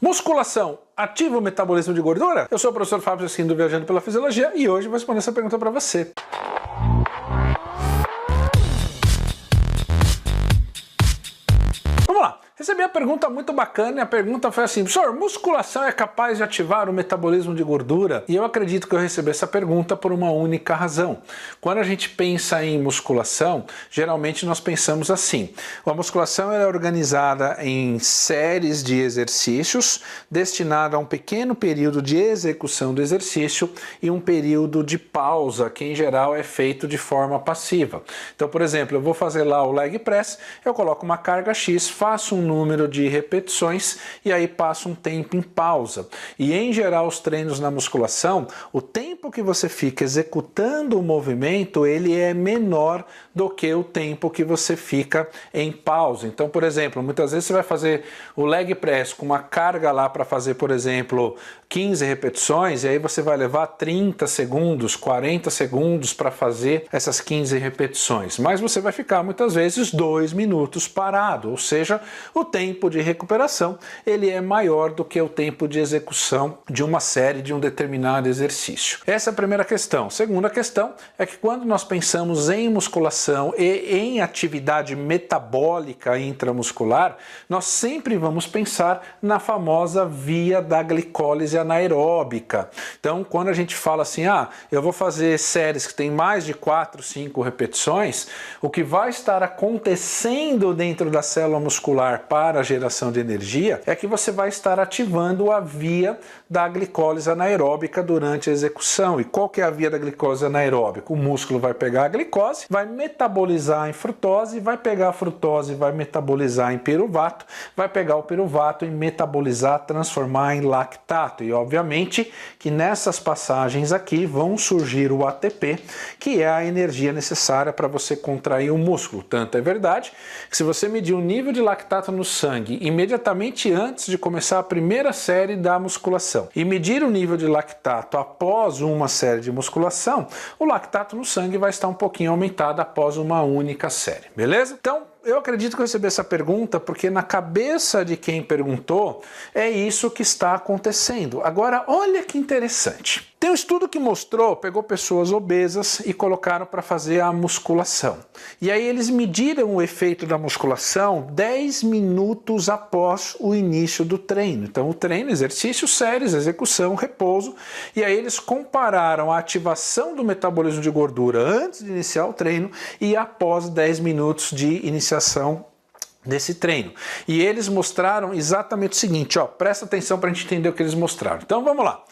Musculação ativa o metabolismo de gordura? Eu sou o professor Fábio Esquim do Viajando pela Fisiologia e hoje vou responder essa pergunta para você. Vamos lá. Recebi a pergunta muito bacana e a pergunta foi assim: professor, musculação é capaz de ativar o metabolismo de gordura? E eu acredito que eu recebi essa pergunta por uma única razão. Quando a gente pensa em musculação, geralmente nós pensamos assim: a musculação é organizada em séries de exercícios destinada a um pequeno período de execução do exercício e um período de pausa, que em geral é feito de forma passiva. Então, por exemplo, eu vou fazer lá o leg press, eu coloco uma carga X, faço um número de repetições e aí passo um tempo em pausa. E em geral os treinos na musculação, o tempo que você fica executando o movimento, ele é menor do que o tempo que você fica em pausa. Então, por exemplo, muitas vezes você vai fazer o leg press com uma carga lá para fazer, por exemplo, 15 repetições, e aí você vai levar 30 segundos, 40 segundos para fazer essas 15 repetições. Mas você vai ficar muitas vezes 2 minutos parado, ou seja, o tempo de recuperação ele é maior do que o tempo de execução de uma série de um determinado exercício. Essa é a primeira questão. Segunda questão é que quando nós pensamos em musculação e em atividade metabólica intramuscular, nós sempre vamos pensar na famosa via da glicólise anaeróbica. Então, quando a gente fala assim, eu vou fazer séries que tem mais de 4, 5 repetições, o que vai estar acontecendo dentro da célula muscular para a geração de energia é que você vai estar ativando a via da glicólise anaeróbica durante a execução. E qual que é a via da glicólise anaeróbica? O músculo vai pegar a glicose, vai metabolizar em frutose, vai pegar a frutose e vai metabolizar em piruvato, vai pegar o piruvato e metabolizar, transformar em lactato. E obviamente que nessas passagens aqui vão surgir o ATP, que é a energia necessária para você contrair o músculo. Tanto é verdade que se você medir o nível de lactato no sangue imediatamente antes de começar a primeira série da musculação e medir o nível de lactato após uma série de musculação, o lactato no sangue vai estar um pouquinho aumentado após uma única série, beleza? Então, eu acredito que eu recebi essa pergunta porque na cabeça de quem perguntou é isso que está acontecendo. Agora, olha que interessante. Tem um estudo que mostrou, pegou pessoas obesas e colocaram para fazer a musculação. E aí eles mediram o efeito da musculação 10 minutos após o início do treino. Então o treino, exercício, séries, execução, repouso. E aí eles compararam a ativação do metabolismo de gordura antes de iniciar o treino e após 10 minutos de iniciação desse treino. E eles mostraram exatamente o seguinte, presta atenção para a gente entender o que eles mostraram. Então vamos lá.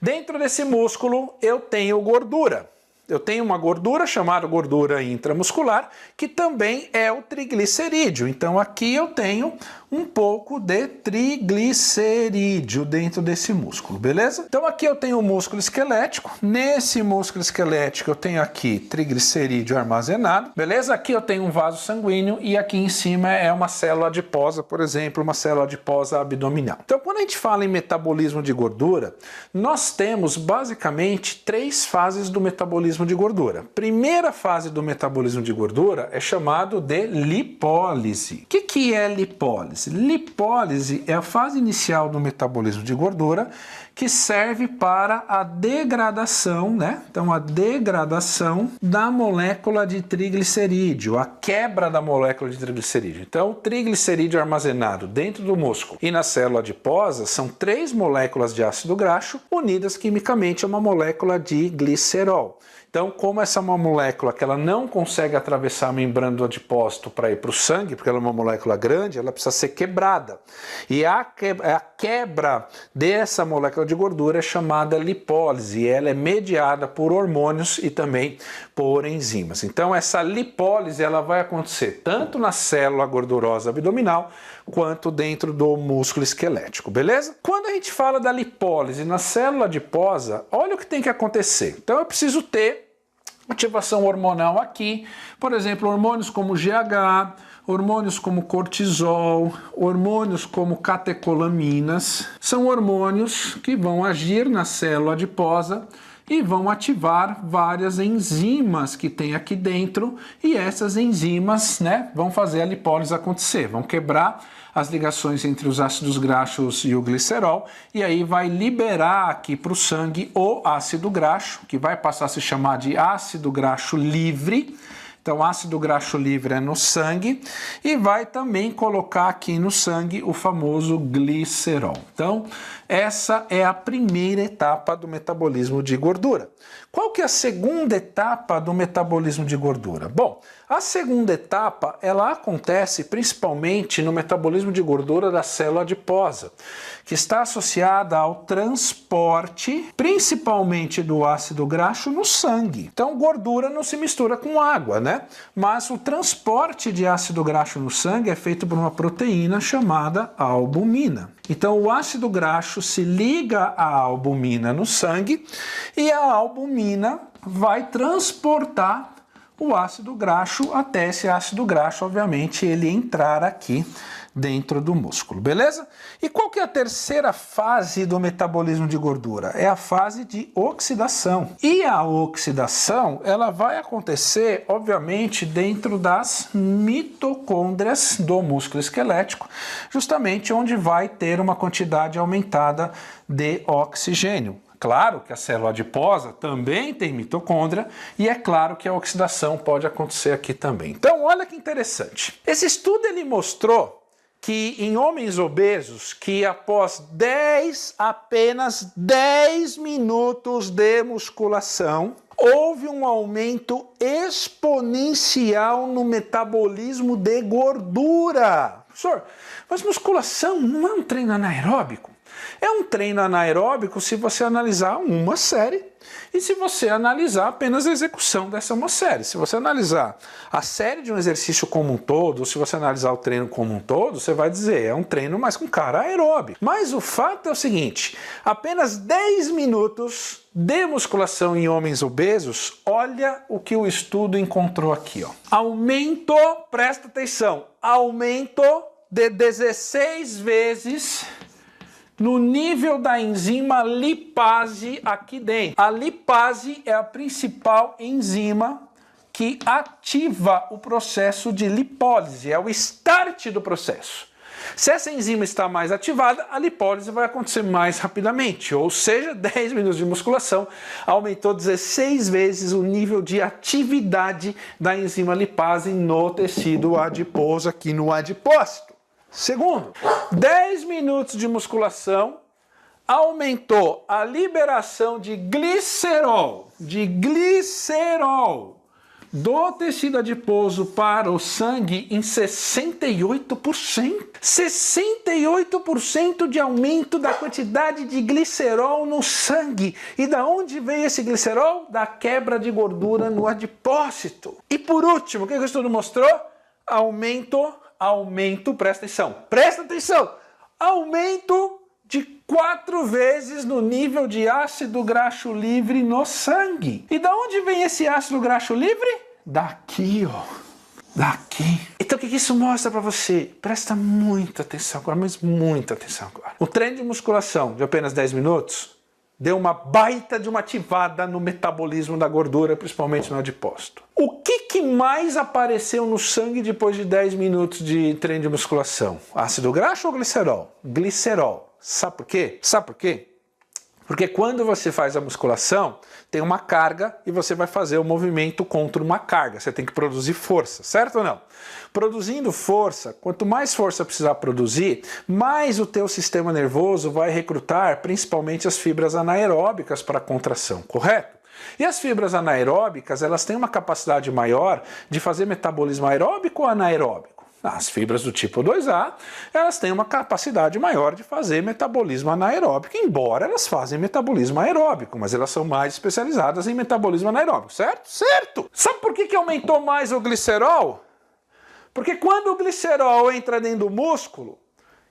Dentro desse músculo eu tenho gordura. Eu tenho uma gordura chamada gordura intramuscular, que também é o triglicerídeo. Então aqui eu tenho um pouco de triglicerídeo dentro desse músculo, beleza? Então aqui eu tenho o músculo esquelético. Nesse músculo esquelético eu tenho aqui triglicerídeo armazenado, beleza? Aqui eu tenho um vaso sanguíneo e aqui em cima é uma célula adiposa, por exemplo, uma célula adiposa abdominal. Então quando a gente fala em metabolismo de gordura, nós temos basicamente 3 fases do metabolismo de gordura. Primeira fase do metabolismo de gordura é chamado de lipólise. O que é lipólise? Lipólise é a fase inicial do metabolismo de gordura que serve para a degradação, né? Então a degradação da molécula de triglicerídeo, a quebra da molécula de triglicerídeo. Então o triglicerídeo armazenado dentro do músculo e na célula adiposa são 3 moléculas de ácido graxo unidas quimicamente a uma molécula de glicerol. Então, como essa é uma molécula que ela não consegue atravessar a membrana do adipócito para ir para o sangue, porque ela é uma molécula grande, ela precisa ser quebrada. E a quebra dessa molécula de gordura é chamada lipólise, e ela é mediada por hormônios e também por enzimas. Então, essa lipólise ela vai acontecer tanto na célula gordurosa abdominal, quanto dentro do músculo esquelético, beleza? Quando a gente fala da lipólise na célula adiposa, olha o que tem que acontecer. Então, eu preciso ter ativação hormonal aqui, por exemplo, hormônios como GH, hormônios como cortisol, hormônios como catecolaminas, são hormônios que vão agir na célula adiposa e vão ativar várias enzimas que tem aqui dentro, e essas enzimas, né, vão fazer a lipólise acontecer, vão quebrar as ligações entre os ácidos graxos e o glicerol, e aí vai liberar aqui para o sangue o ácido graxo, que vai passar a se chamar de ácido graxo livre. Então, ácido graxo livre é no sangue, e vai também colocar aqui no sangue o famoso glicerol. Então, essa é a primeira etapa do metabolismo de gordura. Qual que é a segunda etapa do metabolismo de gordura? Bom, a segunda etapa, ela acontece principalmente no metabolismo de gordura da célula adiposa, que está associada ao transporte, principalmente do ácido graxo, no sangue. Então, gordura não se mistura com água, né? Mas o transporte de ácido graxo no sangue é feito por uma proteína chamada albumina. Então, o ácido graxo se liga à albumina no sangue, e a albumina vai transportar o ácido graxo até esse ácido graxo, obviamente, ele entrar aqui dentro do músculo, beleza? E qual que é a terceira fase do metabolismo de gordura? É a fase de oxidação. E a oxidação, ela vai acontecer, obviamente, dentro das mitocôndrias do músculo esquelético, justamente onde vai ter uma quantidade aumentada de oxigênio. Claro que a célula adiposa também tem mitocôndria, e é claro que a oxidação pode acontecer aqui também. Então, olha que interessante. Esse estudo ele mostrou que em homens obesos, que após apenas 10 minutos de musculação, houve um aumento exponencial no metabolismo de gordura. Professor, mas musculação não é um treino anaeróbico? É um treino anaeróbico se você analisar uma série e se você analisar apenas a execução dessa uma série. Se você analisar a série de um exercício como um todo, ou se você analisar o treino como um todo, você vai dizer, é um treino mais com cara aeróbico. Mas o fato é o seguinte, apenas 10 minutos de musculação em homens obesos, olha o que o estudo encontrou aqui, ó. Aumento, presta atenção, aumento de 16 vezes no nível da enzima lipase aqui dentro. A lipase é a principal enzima que ativa o processo de lipólise, é o start do processo. Se essa enzima está mais ativada, a lipólise vai acontecer mais rapidamente, ou seja, 10 minutos de musculação aumentou 16 vezes o nível de atividade da enzima lipase no tecido adiposo, aqui no adipócito. Segundo, 10 minutos de musculação aumentou a liberação de glicerol do tecido adiposo para o sangue em 68%. 68% de aumento da quantidade de glicerol no sangue. E da onde veio esse glicerol? Da quebra de gordura no adipócito. E por último, o que o estudo mostrou? Aumento, presta atenção, aumento de 4 vezes no nível de ácido graxo livre no sangue. E da onde vem esse ácido graxo livre? Daqui, ó. Daqui. Então o que isso mostra para você? Presta muita atenção agora, mas muita atenção agora. O treino de musculação de apenas 10 minutos deu uma baita de uma ativada no metabolismo da gordura, principalmente no adipócito. O que mais apareceu no sangue depois de 10 minutos de treino de musculação? Ácido graxo ou glicerol? Glicerol. Sabe por quê? Porque quando você faz a musculação, tem uma carga e você vai fazer o movimento contra uma carga. Você tem que produzir força, certo ou não? Produzindo força, quanto mais força precisar produzir, mais o teu sistema nervoso vai recrutar principalmente as fibras anaeróbicas para a contração, correto? E as fibras anaeróbicas, elas têm uma capacidade maior de fazer metabolismo aeróbico ou anaeróbico? As fibras do tipo 2A, elas têm uma capacidade maior de fazer metabolismo anaeróbico, embora elas fazem metabolismo aeróbico, mas elas são mais especializadas em metabolismo anaeróbico, certo? Certo! Sabe por que aumentou mais o glicerol? Porque quando o glicerol entra dentro do músculo,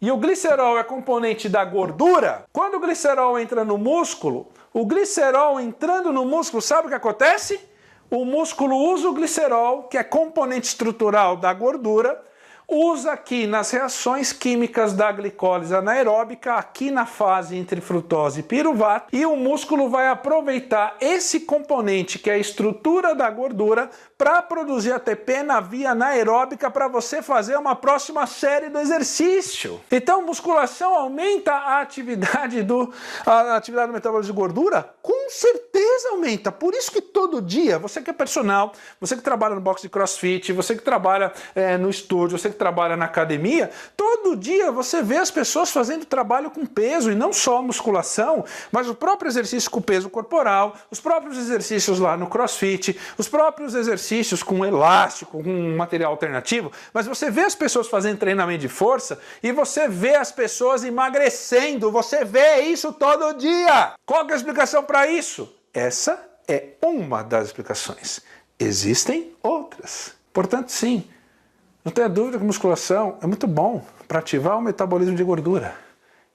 e o glicerol é componente da gordura, quando o glicerol entra no músculo, o glicerol entrando no músculo, sabe o que acontece? O músculo usa o glicerol, que é componente estrutural da gordura, usa aqui nas reações químicas da glicólise anaeróbica, aqui na fase entre frutose e piruvato, e o músculo vai aproveitar esse componente, que é a estrutura da gordura, para produzir ATP na via anaeróbica para você fazer uma próxima série do exercício. Então, musculação aumenta a atividade do metabolismo de gordura? Com certeza aumenta. Por isso que todo dia, você que é personal, você que trabalha no box de crossfit, você que trabalha no estúdio, você que trabalha na academia, todo dia você vê as pessoas fazendo trabalho com peso, e não só musculação, mas o próprio exercício com peso corporal, os próprios exercícios lá no crossfit, os próprios exercícios com elástico, com material alternativo, mas você vê as pessoas fazendo treinamento de força e você vê as pessoas emagrecendo, você vê isso todo dia. Qual que é a explicação para isso? Essa é uma das explicações. Existem outras. Portanto, sim, não tenha dúvida que musculação é muito bom para ativar o metabolismo de gordura.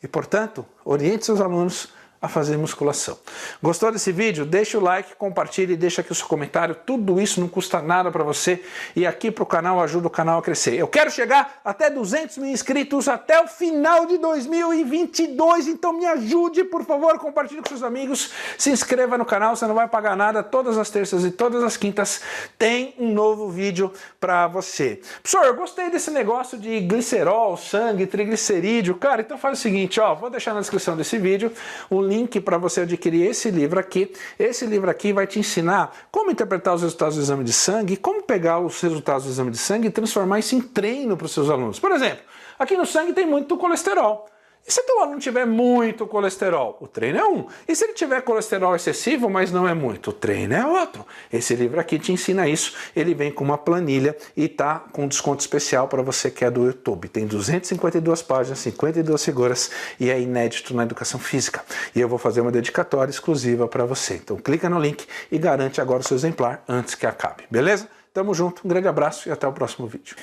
E, portanto, oriente seus alunos a fazer musculação. Gostou desse vídeo? Deixa o like, compartilhe, deixa aqui o seu comentário. Tudo isso não custa nada para você e aqui para o canal ajuda o canal a crescer. Eu quero chegar até 200 mil inscritos até o final de 2022, então me ajude, por favor, compartilhe com seus amigos, se inscreva no canal, você não vai pagar nada. Todas as terças e todas as quintas tem um novo vídeo para você. Professor, eu gostei desse negócio de glicerol, sangue, triglicerídeo. Cara, então faz o seguinte, ó, vou deixar na descrição desse vídeo o link para você adquirir esse livro aqui. Esse livro aqui vai te ensinar como interpretar os resultados do exame de sangue, como pegar os resultados do exame de sangue e transformar isso em treino para os seus alunos. Por exemplo, aqui no sangue tem muito colesterol. E se teu aluno tiver muito colesterol, o treino é um. E se ele tiver colesterol excessivo, mas não é muito, o treino é outro. Esse livro aqui te ensina isso. Ele vem com uma planilha e tá com desconto especial para você que é do YouTube. Tem 252 páginas, 52 figuras e é inédito na educação física. E eu vou fazer uma dedicatória exclusiva para você. Então clica no link e garante agora o seu exemplar antes que acabe. Beleza? Tamo junto, um grande abraço e até o próximo vídeo.